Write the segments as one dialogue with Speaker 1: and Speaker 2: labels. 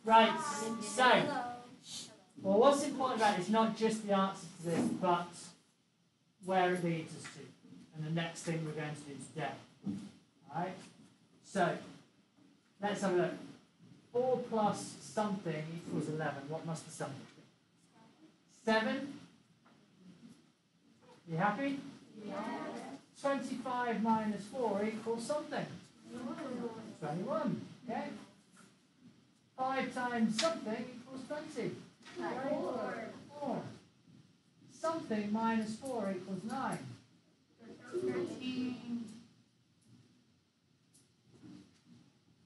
Speaker 1: Right, so, well, what's important about it is not just the answer to this, but where it leads us to, and the next thing we're going to do today. Alright, so, let's have a look. 4 plus something equals 11. What must the something be? 7? You happy?
Speaker 2: Yeah.
Speaker 1: 25 minus 4 equals something. 21. Okay. 5 times something equals 20. 4. Something minus 4 equals 9.
Speaker 2: 13.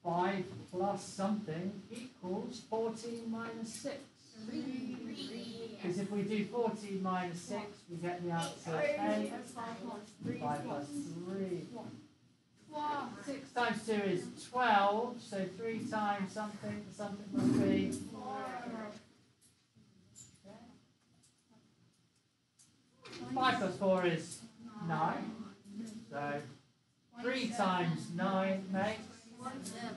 Speaker 1: 5 plus something equals 14 minus 6.
Speaker 2: 3.
Speaker 1: Because if we do 14 minus 6, we get the answer 8. 5 plus 3. 6 times 2 is 12, so 3 times something must be 4. Okay. 5 plus 4 is 9, so 3 times 9 makes 27.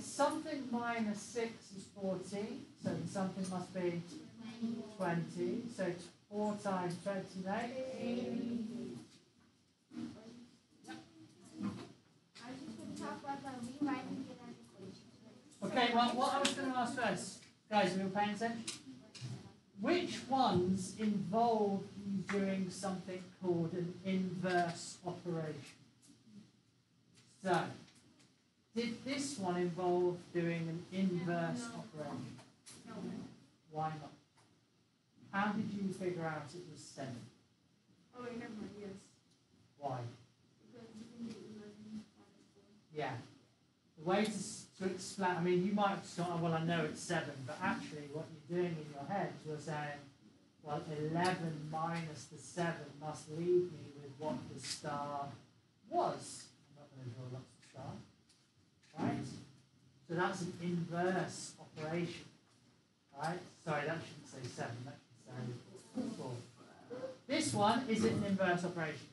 Speaker 1: Something minus 6 is 14, so something must be 20, so 4 times 20 makes... Okay, well, what I was going to ask first, guys, are you paying attention? Which ones involve you doing something called an inverse operation? So, did this one involve doing an inverse operation?
Speaker 2: No.
Speaker 1: Why not? How did you figure out it was 7?
Speaker 2: Oh, wait, never mind, yes.
Speaker 1: Why?
Speaker 2: Because you can do 11 minus 4.
Speaker 1: Yeah. The way to explain, I mean, you might have thought, oh, well, I know it's 7, but actually what you're doing in your head, you're saying, well, 11 minus the 7 must leave me with what the star was. I'm not going to draw lots of stars. Right? So that's an inverse operation. Right? Sorry, that shouldn't say 7, that should say 4. This one, is it an inverse operation?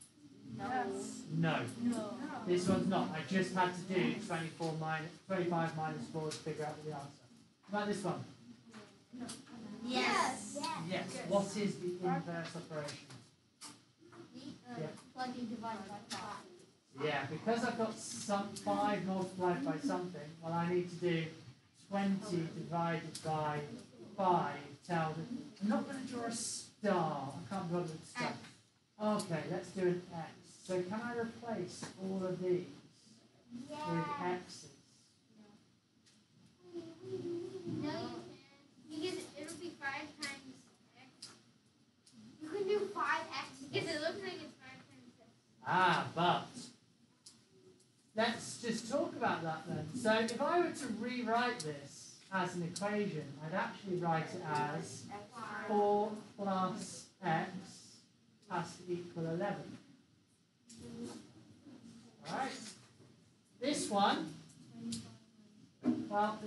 Speaker 2: Yes.
Speaker 1: No.
Speaker 2: No.
Speaker 1: This one's not. I just had to do 25 minus 4 to figure out the answer. How about this one?
Speaker 2: No.
Speaker 3: Yes.
Speaker 1: Yes. What is the inverse operation? Yeah.
Speaker 3: 20 divided by 5.
Speaker 1: Yeah, because I've got some 5 multiplied by something, well, I need to do 20 divided by 5. I'm not going to draw a star. I can't bother with stuff. Okay, let's do an X. So can I replace all of these with X's?
Speaker 3: No, you can't. Because it'll be 5 times X. You can do 5X. Because it looks like it's 5 times X.
Speaker 1: Ah, but let's just talk about that then. So if I were to rewrite this as an equation, I'd actually write it as 4 plus X has to equal 11. Alright. This one, well,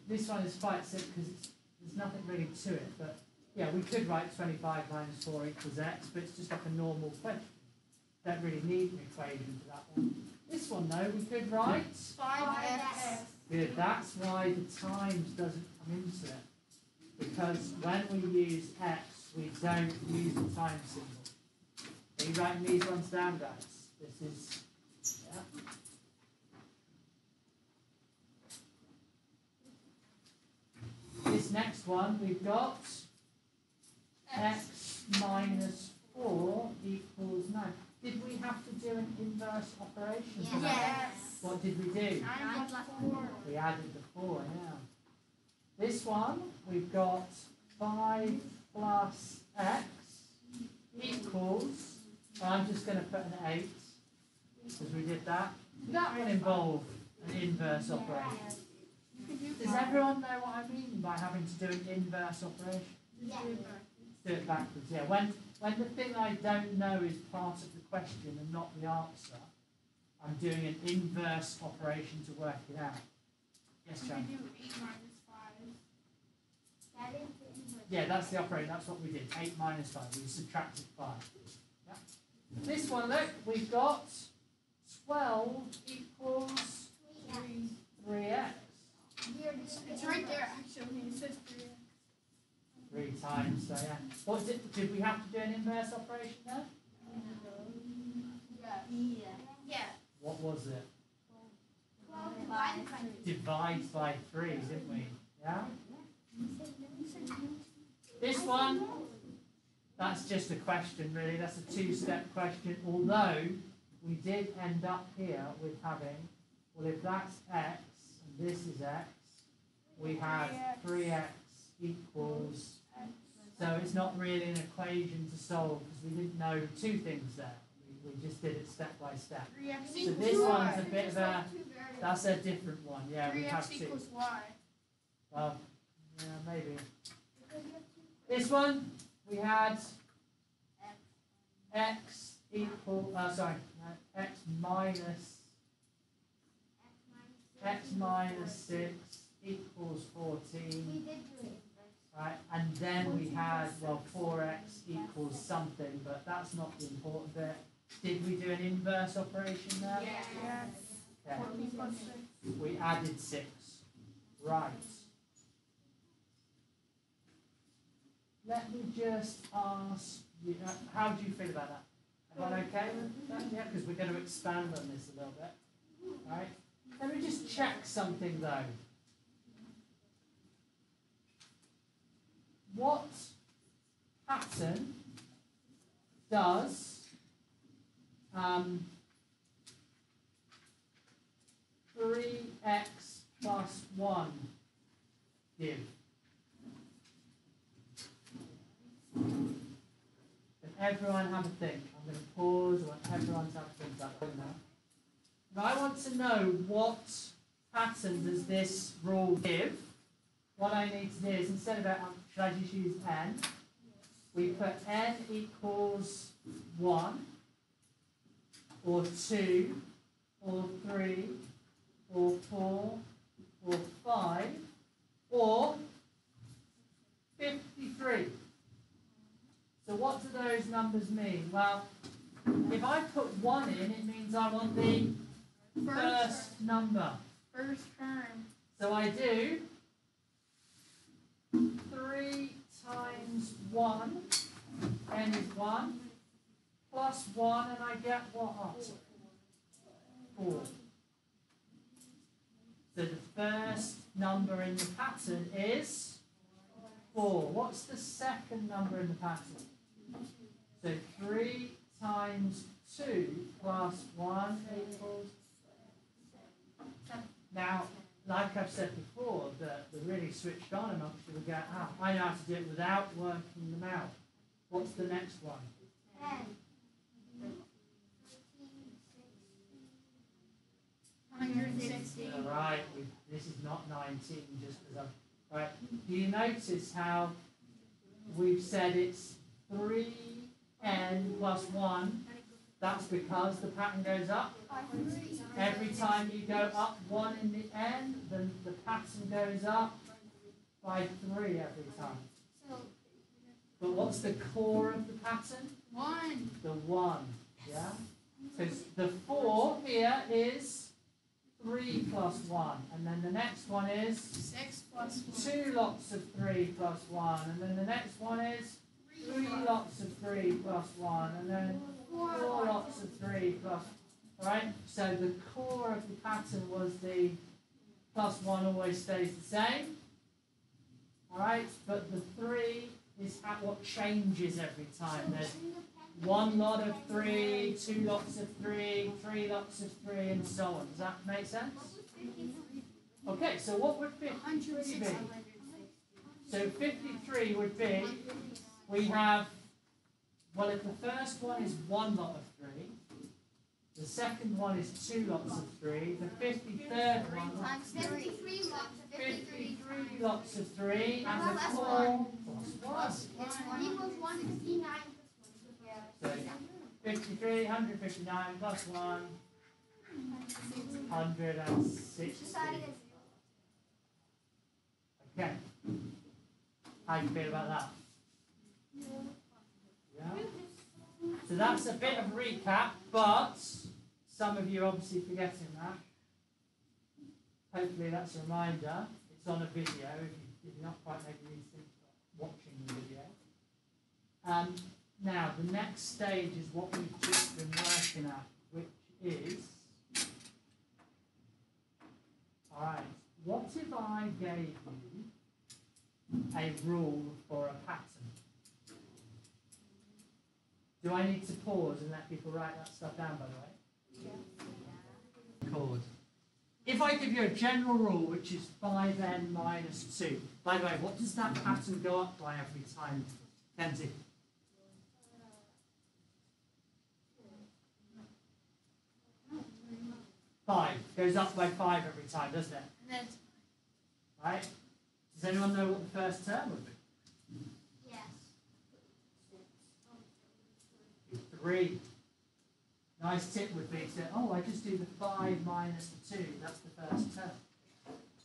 Speaker 1: this one is quite simple because there's nothing really to it, but yeah, we could write 25 minus 4 equals X, but it's just like a normal question. Don't really need an equation for that one. This one though, we could write
Speaker 3: 5X.
Speaker 1: Good, that's why the times doesn't come into it. Because when we use X, we don't use the time symbol. Are you writing these ones down, guys? This is, yeah. This next one, we've got X minus 4 equals 9. Did we have to do an inverse operation for that?
Speaker 3: Yes.
Speaker 1: What did we do?
Speaker 3: 9 plus 4.
Speaker 1: We added the 4, yeah. This one, we've got 5 plus X equals, I'm just going to put an 8, because we did that. Did that one involve an inverse operation? Does everyone know what I mean by having to do an inverse operation?
Speaker 3: Yeah.
Speaker 1: Let's do it backwards, yeah. When the thing I don't know is part of the question and not the answer, I'm doing an inverse operation to work it out. Yes, John?
Speaker 2: We do 8 minus 5.
Speaker 3: That is the inverse.
Speaker 1: Yeah, that's the operation. That's what we did. 8 minus 5. We subtracted 5. Yeah. This one, look, we've got 12 equals 3x.
Speaker 2: It's right there, actually. It says 3x.
Speaker 1: 3 times, so yeah. What did we have to do an inverse operation there?
Speaker 3: Yeah.
Speaker 1: What was it?
Speaker 3: Well, divided by
Speaker 1: Divide by 3, didn't we? Yeah? This one, that's just a question really, that's a 2-step question, although we did end up here with having, well if that's x and this is x, we have 3x equals, so it's not really an equation to solve because we didn't know 2 things there. We just did it step by step.
Speaker 2: 3x
Speaker 1: So this one's a bit of a, that's a different one, yeah, we have
Speaker 2: 3x
Speaker 1: to.
Speaker 2: equals y.
Speaker 1: Well, yeah, maybe. This one, we had x equal, x minus 6 equals 14.
Speaker 3: We did do it.
Speaker 1: Right, and then we had, well, 4x equals something, but that's not the important bit. Did we do an inverse operation there?
Speaker 2: Yes.
Speaker 1: Okay.
Speaker 2: 14 plus 6.
Speaker 1: We added 6. Right. Let me just ask you, how do you feel about that? Everyone okay with that? Yeah, because we're going to expand on this a little bit. Right. Let me just check something though. What pattern does 3x plus 1 give? Can everyone have a think? I'm going to pause. I want everyone to have a think about that now. Now I want to know what pattern does this rule give. What I need to do is, instead of, should I just use n? We put n equals 1, or 2, or 3, or 4, or 5, or 53. So what do those numbers mean? Well, if I put 1 in, it means I want the first number.
Speaker 2: First term.
Speaker 1: So I do 3 times 1, n is 1, plus 1, and I get what? 4. So the first number in the pattern is 4. What's the second number in the pattern? So 3 times 2 plus 1 equals... Now, like I've said before, the really switched on amongst you will go, I know how to do it without working them out. What's the next one?
Speaker 3: 10.
Speaker 2: 160.
Speaker 1: All right, this is not 19, just because I'm... Right, do you notice how we've said it's 3n plus 1? That's because the pattern goes up. Every time you go up 1 in the n, then the pattern goes up by 3 every time. But what's the core of the pattern?
Speaker 2: 1.
Speaker 1: The 1, yeah? Because the 4 here is 3 plus 1, and then the next one is
Speaker 2: 6 plus 1.
Speaker 1: 2 lots of 3 plus 1, and then the next one is 3 lots of 3 plus 1, and then 4 lots of 3 plus, alright? So the core of the pattern was the plus 1 always stays the same, alright? But the 3 is what changes every time. There's 1 lot of 3, 2 lots of 3, 3 lots of 3, and so on. Does that make sense? Okay, so what would 53 be? So 53 would be, we have, well, if the first one is 1 lot of 3, the second one is 2 lots of 3, the 53rd one,
Speaker 3: 53 lots of 53.
Speaker 1: 53 lots of 3, and the core plus 1.
Speaker 3: Equals 159.
Speaker 1: So 53, 159 plus 1, 160. Okay. How do you feel about that? Yeah. So that's a bit of recap, but some of you are obviously forgetting that. hopefully that's a reminder. It's on a video. If you're not quite making these things watching the video. Now, the next stage is what we've just been working at, which is, alright, what if I gave you a rule for a pattern? Do I need to pause and let people write that stuff down, by the way? Yeah. Record. If I give you a general rule, which is 5n minus 2, by the way, what does that pattern go up by every time, Kenzie? 5 goes up by 5 every time, doesn't it? Right? Does anyone know what the first term would be?
Speaker 3: Yes.
Speaker 1: 3. Nice tip would be to say, oh, I just do the 5 minus the 2. That's the first term.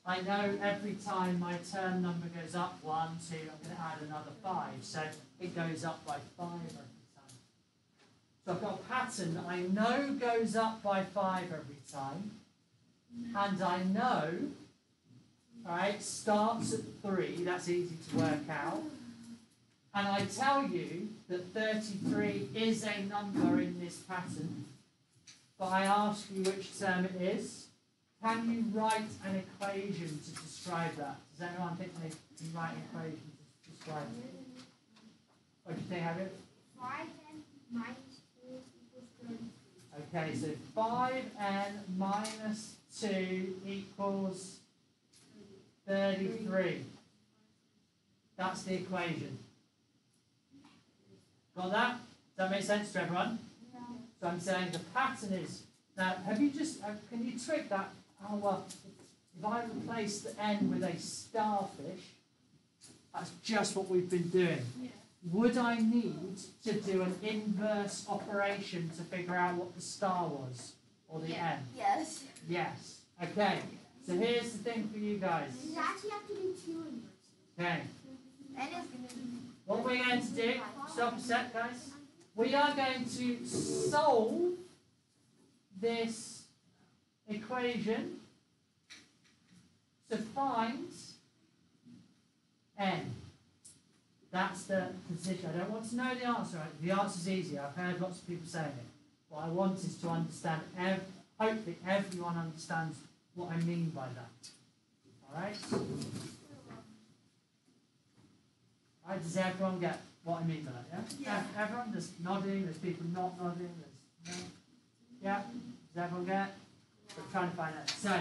Speaker 1: I know every time my term number goes up 1, 2, I'm going to add another 5. So it goes up by 5 every time. So I've got a pattern that I know goes up by 5 every time. And I know, alright, starts at 3. That's easy to work out. And I tell you that 33 is a number in this pattern, but I ask you which term it is. Can you write an equation to describe that? Does anyone think they can write an equation to describe it? What do you think, Harriet?
Speaker 3: 5n minus 2 equals 33.
Speaker 1: Okay, so 5n minus 2 equals 33. That's the equation. Got that? Does that make sense to everyone?
Speaker 3: No.
Speaker 1: So I'm saying the pattern is, now have you just, can you twig that? Oh well, if I replace the n with a starfish, that's just what we've been doing.
Speaker 2: Yeah.
Speaker 1: Would I need to do an inverse operation to figure out what the star was? Or the n?
Speaker 2: Yes.
Speaker 1: Yes. Okay, so here's the thing for you guys.
Speaker 3: You actually have to do 2 inverses.
Speaker 1: Okay,
Speaker 3: N is going to be...
Speaker 1: what we're going to do, stop a sec guys. We are going to solve this equation to find n. That's the position. I don't want to know the answer. The answer's easy. I've heard lots of people saying it. What I want is to understand, hopefully everyone understands what I mean by that. Alright? Alright, does everyone get what I mean by that, yeah?
Speaker 2: Yeah.
Speaker 1: Everyone? There's nodding, there's people not nodding, there's no. Yeah? Does everyone get? We're trying to find out. So,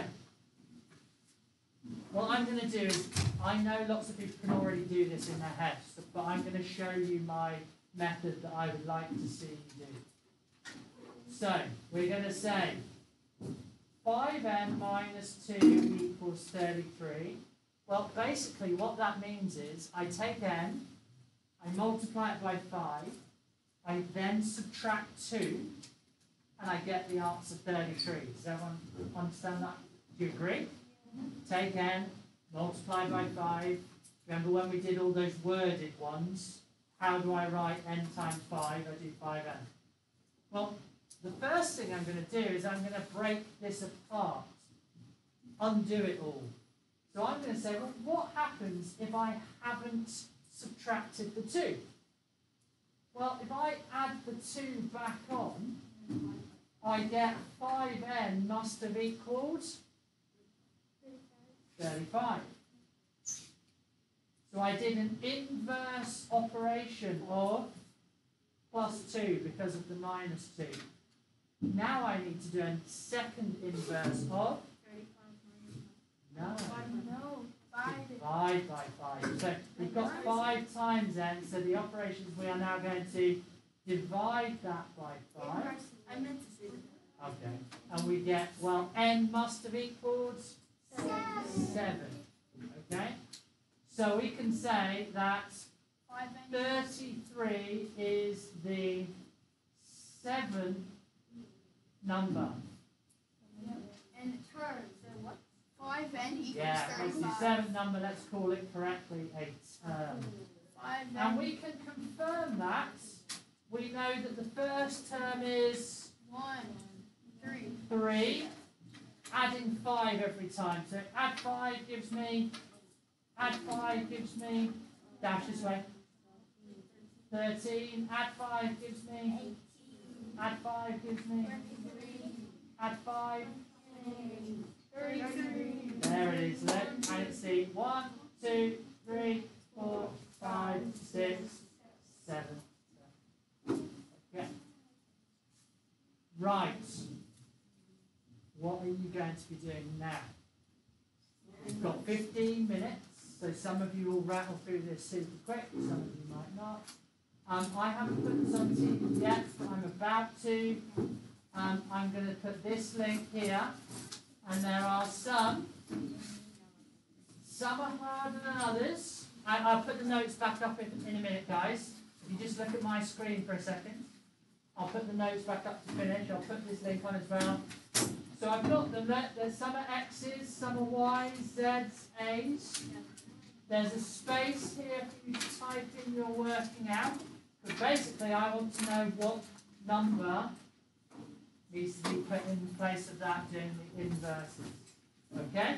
Speaker 1: what I'm going to do is, I know lots of people can already do this in their heads, but I'm going to show you my method that I would like to see you do. So, we're going to say 5n minus 2 equals 33. Well, basically what that means is I take n, I multiply it by 5, I then subtract 2, and I get the answer 33. Does everyone understand that? Do you agree? Take n, multiply by 5. Remember when we did all those worded ones? How do I write n times 5? I do 5n. Well, the first thing I'm going to do is I'm going to break this apart. Undo it all. So I'm going to say, well, what happens if I haven't subtracted the 2? Well, if I add the 2 back on, I get 5n must have equaled 35. So I did an inverse operation of plus 2 because of the minus 2. Now I need to do a second inverse of 9.
Speaker 2: No. 5.
Speaker 1: Divide by 5. So we've got 5 times n, so the operations we are now going to divide that by 5.
Speaker 2: I meant to say that.
Speaker 1: Okay. And we get, well, n must have equaled 7. Okay? So we can say that 33 is the 7th number.
Speaker 2: And turns. So what? 5n equals
Speaker 1: Yeah, it's the
Speaker 2: 35.
Speaker 1: 7th number, let's call it correctly a term.
Speaker 2: 5n.
Speaker 1: And we can confirm that. We know that the first term is
Speaker 2: 1, 3.
Speaker 1: 3, adding 5 every time. So add 5 gives me, dash this way, 13, add 5 gives me, add 5 gives me, add 5,
Speaker 2: 33.
Speaker 1: there it is, look, and it's the 1, 2, 3, 4, 5, 6, 7. Okay. Right. What are you going to be doing now? You've got 15 minutes, so some of you will rattle through this super quick, some of you might not. I haven't put this on TV yet, but I'm about to. I'm going to put this link here, and there are some are harder than others. I'll put the notes back up in a minute, guys. If you just look at my screen for a second, I'll put the notes back up to finish. I'll put this link on as well. So I've got them. There's some are X's, some are Y's, Z's, A's. There's a space here for you to type in your working out. But basically, I want to know what number needs to be put in place of that doing the inverses. Okay?